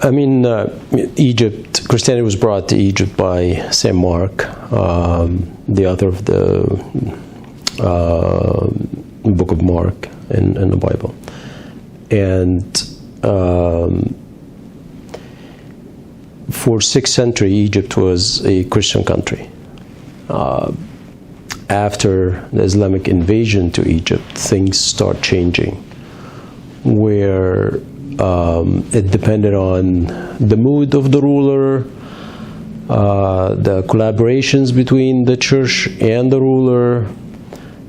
I mean, Egypt, Christianity was brought to Egypt by St. Mark, the author of the Book of Mark in the Bible. And for 6th century, Egypt was a Christian country. After the Islamic invasion to Egypt, things start changing, where it depended on the mood of the ruler, the collaborations between the church and the ruler,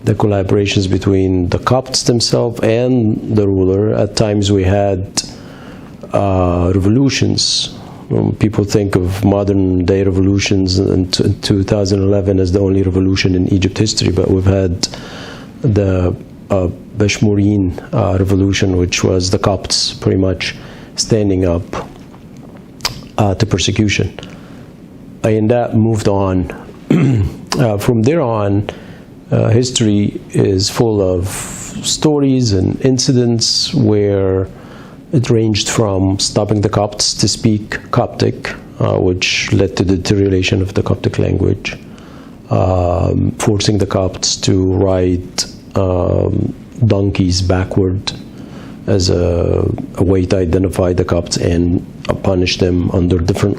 the collaborations between the Copts themselves and the ruler. At times we had revolutions. People think of modern day revolutions in 2011 as the only revolution in Egypt history, but we've had the Bashmureen revolution, which was the Copts pretty much standing up to persecution. And that moved on. From there on, history is full of stories and incidents where it ranged from stopping the Copts to speak Coptic, which led to the deterioration of the Coptic language, forcing the Copts to ride donkeys backward as a way to identify the Copts and punish them under different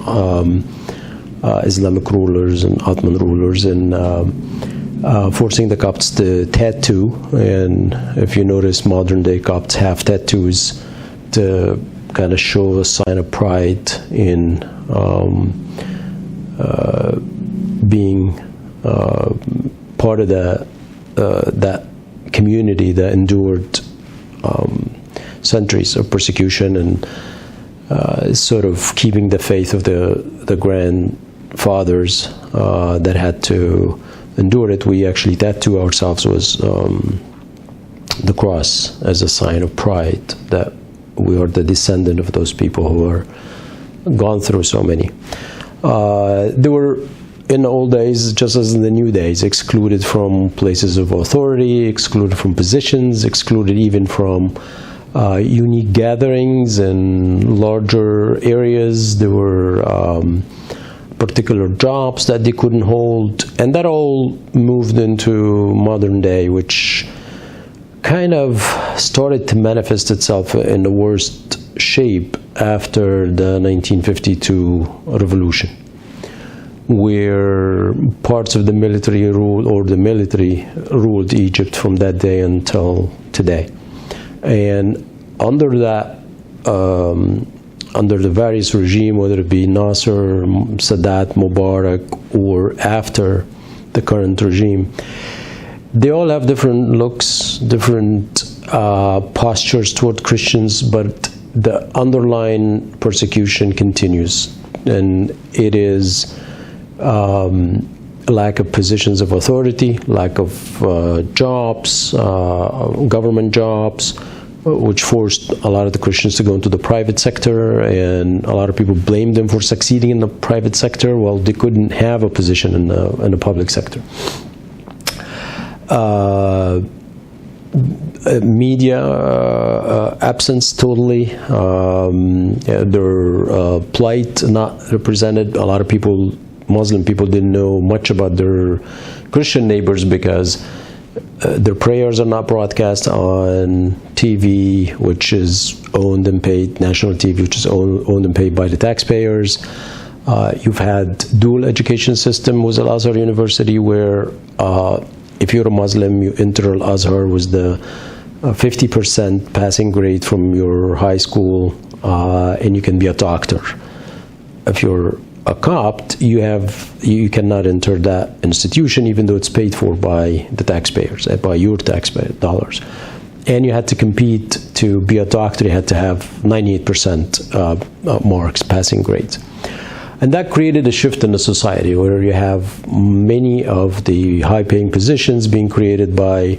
Islamic rulers and Ottoman rulers, and forcing the Copts to tattoo. And if you notice, modern day Copts have tattoos to kind of show a sign of pride in being part of that community that endured centuries of persecution, and sort of keeping the faith of the grandfathers that had to endure it. We actually tattoo ourselves was the cross as a sign of pride that we are the descendant of those people who are gone through so many. They were, in the old days, just as in the new days, excluded from places of authority, excluded from positions, excluded even from unique gatherings and larger areas. There were particular jobs that they couldn't hold, and that all moved into modern day, which kind of started to manifest itself in the worst shape after the 1952 revolution, where parts of the military ruled Egypt from that day until today. And under that, under the various regime, whether it be Nasser, Sadat, Mubarak, or after the current regime, they all have different looks, different postures toward Christians, but the underlying persecution continues, and it is lack of positions of authority, lack of jobs, government jobs, which forced a lot of the Christians to go into the private sector, and a lot of people blamed them for succeeding in the private sector while they couldn't have a position in the public sector. Media absence totally, their plight not represented. A lot of people, Muslim people, didn't know much about their Christian neighbors because their prayers are not broadcast on TV, which is owned and paid, national TV, which is owned and paid by the taxpayers. You've had dual education system with Al-Azhar University, where if you're a Muslim, you enter Al-Azhar with the 50% passing grade from your high school, and you can be a doctor. If you're a Copt, you cannot enter that institution, even though it's paid for by the taxpayers, by your taxpayer dollars. And you had to compete to be a doctor. You had to have 98% marks, passing grades. And that created a shift in the society where you have many of the high-paying positions being created by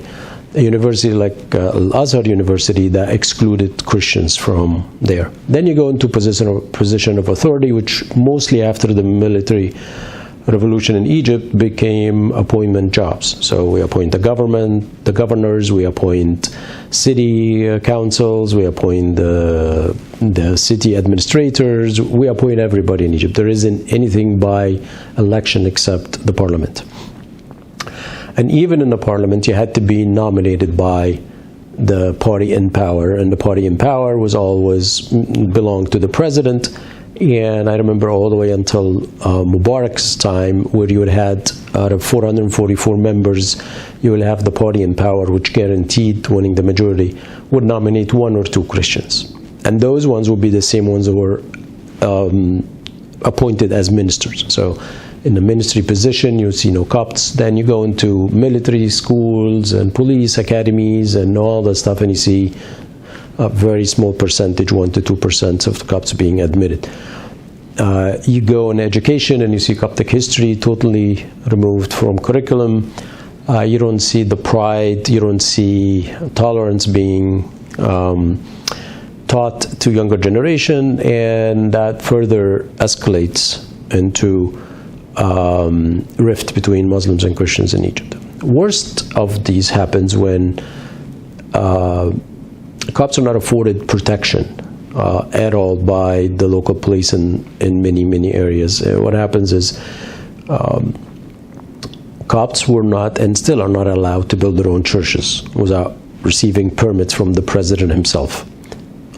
a university like Al-Azhar University that excluded Christians from there. Then you go into position of authority, which mostly after the military revolution in Egypt became appointment jobs. So we appoint the governors, we appoint city councils, we appoint the the city administrators. We appoint everybody in Egypt. There isn't anything by election except the parliament. And even in the parliament, you had to be nominated by the party in power, and the party in power was always belonged to the president. And I remember all the way until Mubarak's time, where you would had out of 444 members, you will have the party in power, which guaranteed winning the majority, would nominate 1 or 2 Christians, and those ones would be the same ones that were appointed as ministers. So in the ministry position, you see no Copts. Then you go into military schools and police academies and all that stuff, and you see a very small percentage, 1 to 2% of the Copts being admitted. You go in education and you see Coptic history totally removed from curriculum. You don't see the pride, you don't see tolerance being taught to younger generation, and that further escalates into rift between Muslims and Christians in Egypt. Worst of these happens when Copts are not afforded protection at all by the local police in many areas. What happens is Copts were not, and still are not, allowed to build their own churches without receiving permits from the president himself.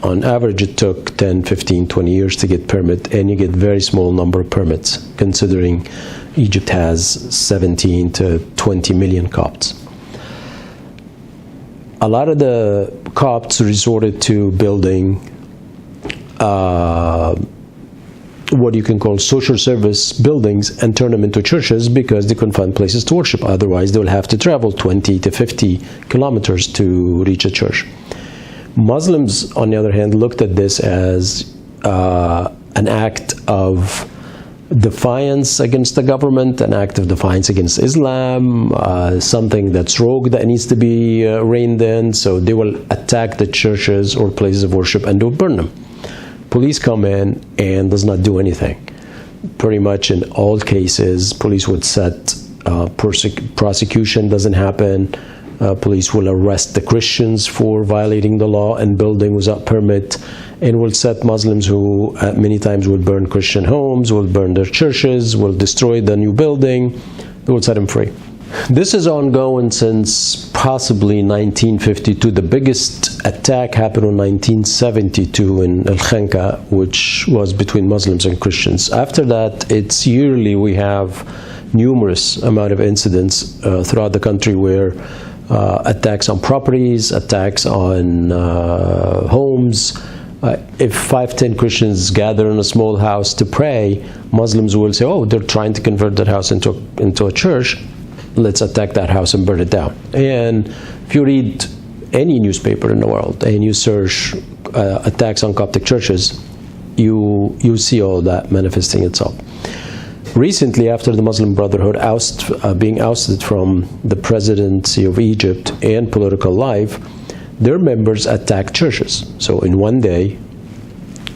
On average, it took 10, 15, 20 years to get permit, and you get very small number of permits, considering Egypt has 17 to 20 million Copts. A lot of the Copts resorted to building what you can call social service buildings and turn them into churches, because they couldn't find places to worship. Otherwise, they will have to travel 20 to 50 kilometers to reach a church. Muslims, on the other hand, looked at this as an act of defiance against the government, an act of defiance against Islam, something that's rogue that needs to be reined in. So they will attack the churches or places of worship and they'll burn them. Police come in and does not do anything. Pretty much in all cases, police would set prosecution doesn't happen. Police will arrest the Christians for violating the law and building without permit, and will set Muslims who many times will burn Christian homes, will burn their churches, will destroy the new building. They will set them free. This is ongoing since possibly 1952. The biggest attack happened in 1972 in Al-Haya, which was between Muslims and Christians. After that, it's yearly we have numerous amount of incidents throughout the country where attacks on properties, attacks on homes. If 5-10 Christians gather in a small house to pray, Muslims will say, oh, they're trying to convert that house into a church. Let's attack that house and burn it down. And if you read any newspaper in the world and you search attacks on Coptic churches, you see all that manifesting itself. Recently, after the Muslim Brotherhood being ousted from the presidency of Egypt and political life, their members attacked churches. So in one day,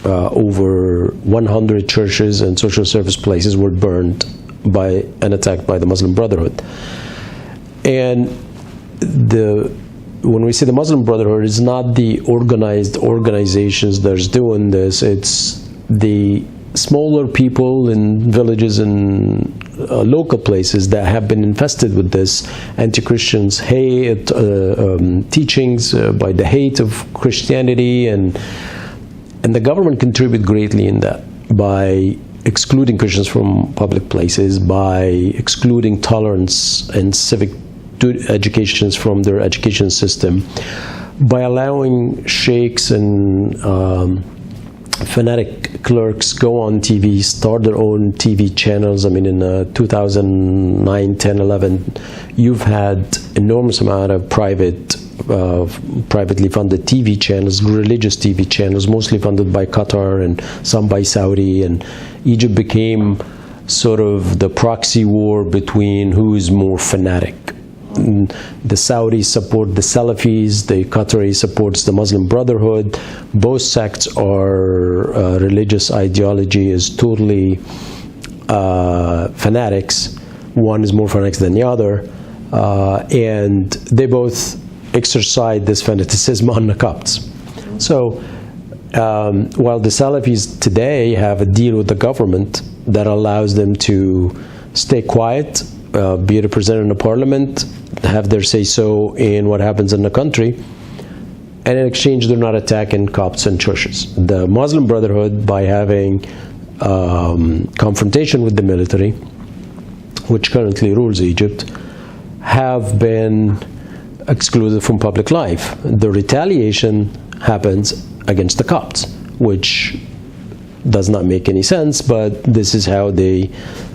over 100 churches and social service places were burned by an attack by the Muslim Brotherhood. And when we say the Muslim Brotherhood, it's not the organized organizations that's doing this, it's the smaller people in villages and local places that have been infested with this anti-Christians hate teachings by the hate of Christianity, and the government contributed greatly in that by excluding Christians from public places, by excluding tolerance and civic educations from their education system, by allowing sheikhs and fanatic clerks go on TV, start their own TV channels. I mean, in 2009, 10, 11, you've had enormous amount of privately funded TV channels, religious TV channels, mostly funded by Qatar and some by Saudi, and Egypt became sort of the proxy war between who is more fanatic. The Saudis support the Salafis, the Qataris supports the Muslim Brotherhood. Both sects are religious ideology is totally fanatics. One is more fanatics than the other, and they both exercise this fanaticism on the Copts. So While the Salafis today have a deal with the government that allows them to stay quiet, be represented in the parliament, have their say-so in what happens in the country, and in exchange they're not attacking Copts and churches. The Muslim Brotherhood, by having confrontation with the military, which currently rules Egypt, have been excluded from public life. The retaliation happens against the Copts, which does not make any sense, but this is how they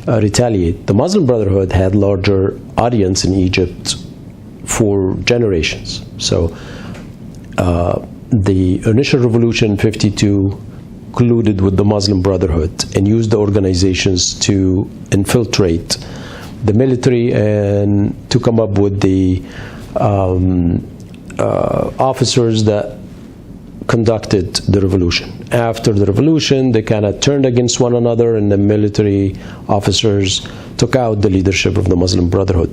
retaliate. The Muslim Brotherhood had larger audience in Egypt for generations. So the initial revolution in 52 colluded with the Muslim Brotherhood and used the organizations to infiltrate the military and to come up with the officers that conducted the revolution. After the revolution, they kind of turned against one another, and the military officers took out the leadership of the Muslim Brotherhood.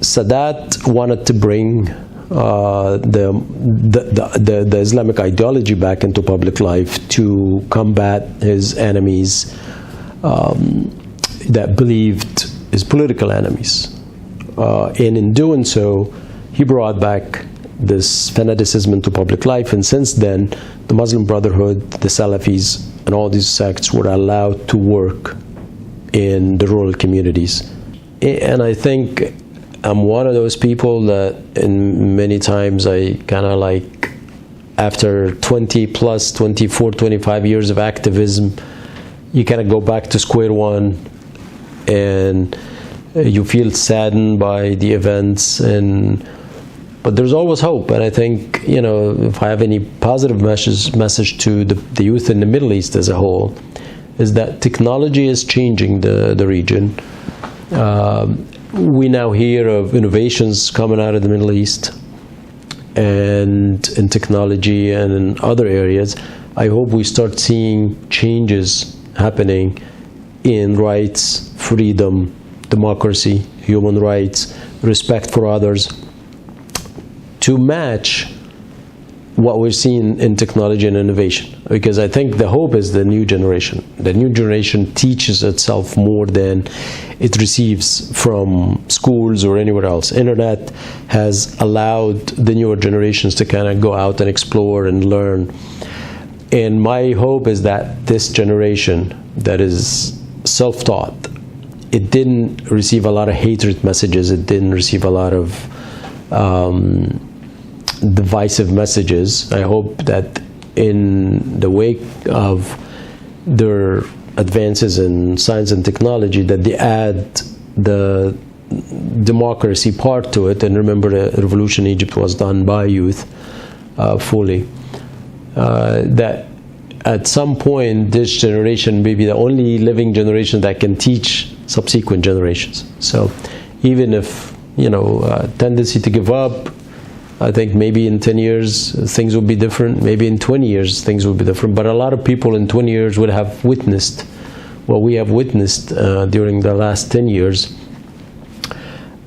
Sadat wanted to bring the Islamic ideology back into public life to combat his enemies that believed his political enemies. And in doing so, he brought back this fanaticism into public life, and since then the Muslim Brotherhood, the Salafis, and all these sects were allowed to work in the rural communities. And I think I'm one of those people that in many times I kind of like, after 24, 25 years of activism, you kind of go back to square one and you feel saddened by the events, but there's always hope. And I think, if I have any positive message to the youth in the Middle East as a whole, is that technology is changing the region. We now hear of innovations coming out of the Middle East and in technology and in other areas. I hope we start seeing changes happening in rights, freedom, democracy, human rights, respect for others, to match what we're seeing in technology and innovation. Because I think the hope is the new generation. The new generation teaches itself more than it receives from schools or anywhere else. Internet has allowed the newer generations to kind of go out and explore and learn. And my hope is that this generation that is self-taught, it didn't receive a lot of hatred messages, it didn't receive a lot of divisive messages. I hope that in the wake of their advances in science and technology, that they add the democracy part to it. And remember, the revolution in Egypt was done by youth fully. That at some point this generation may be the only living generation that can teach subsequent generations. So even if, tendency to give up, I think maybe in 10 years things will be different. Maybe in 20 years things will be different. But a lot of people in 20 years would have witnessed what we have witnessed during the last 10 years.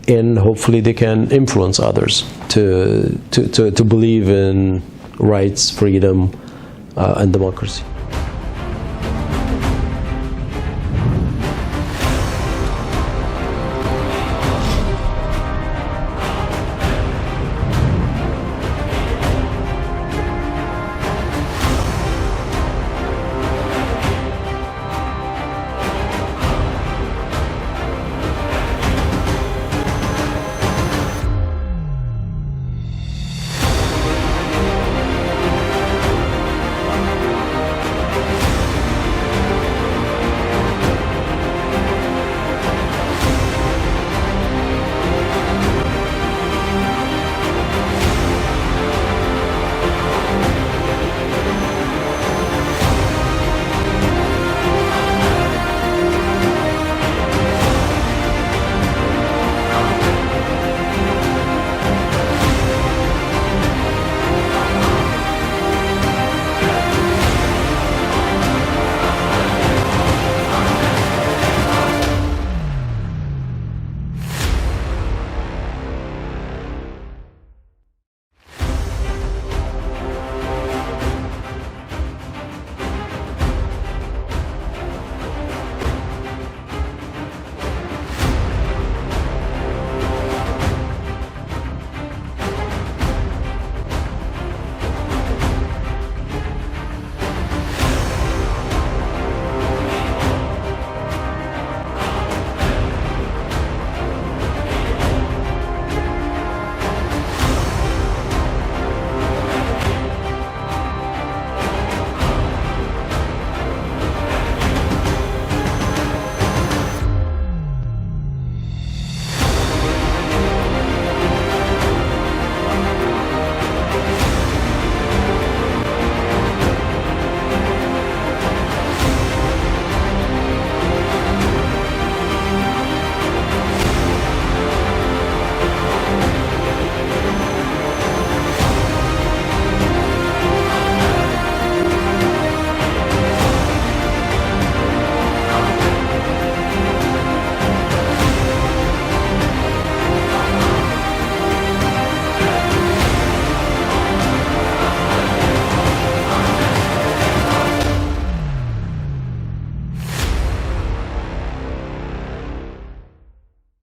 And hopefully they can influence others to believe in rights, freedom, and democracy.